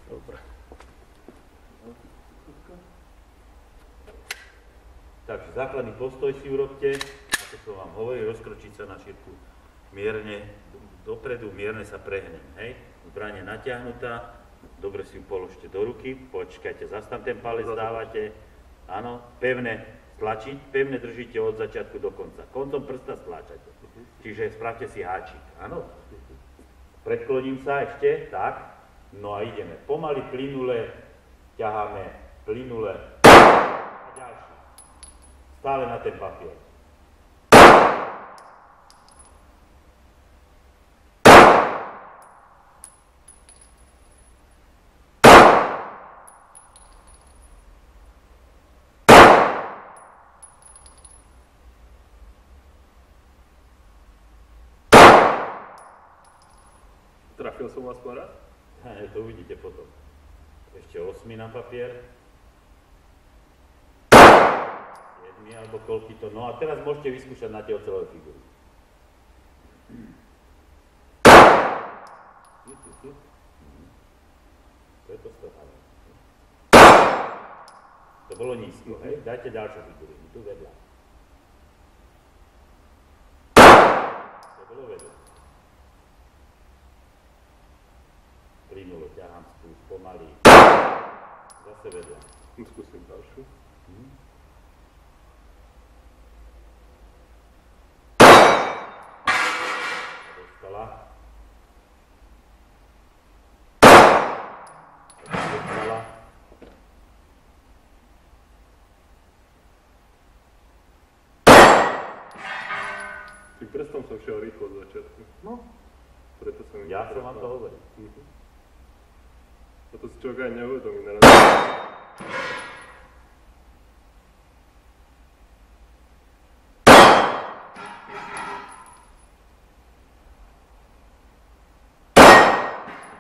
Dobre. Takže základný postoj si urobte, ako som vám hovoril, rozkročiť sa na šírku mierne dopredu, mierne sa prehnem, hej? Zbraň je natiahnutá, dobre si ju položte do ruky, počkajte, zas tam ten palec dávate, áno, pevne stlačiť, pevne držíte od začiatku do konca, koncom prsta stlačate, čiže spravte si háčik, áno? Predkloním sa ešte, tak, no a ideme, pomaly, plynule, ťaháme, plynule, a ďalší, stále na ten papier. Trafil som vás pár raz? To uvidíte potom. Ešte 8 na papier. 7 alebo koľky to. No a teraz môžete vyskúšať na tie oceľové figúry. To je to strhavé. To bolo nízko, hej? Dajte ďalšiu figúru, tu vedľa. To bolo vedľa. Plynulo, ťahám spúšť, pomaly. Zase vedľa. Skúsim ďalšiu. Dostala. Dostala. Tým prstom som šiel rýchlo od začiatku. No. Preto som Ja som vám to hovoril. A to si človek aj neuvedomí naraz.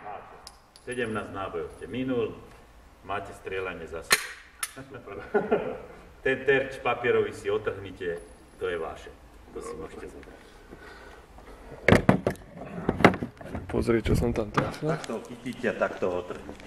Máte. 17 nábojov ste minul, máte strieľanie za sebe. Ten terč papierový si otrhnite, to je vaše. To si môžete zobrať. Pozri, čo som tam trafil. Takto chytíte a takto otrhnite.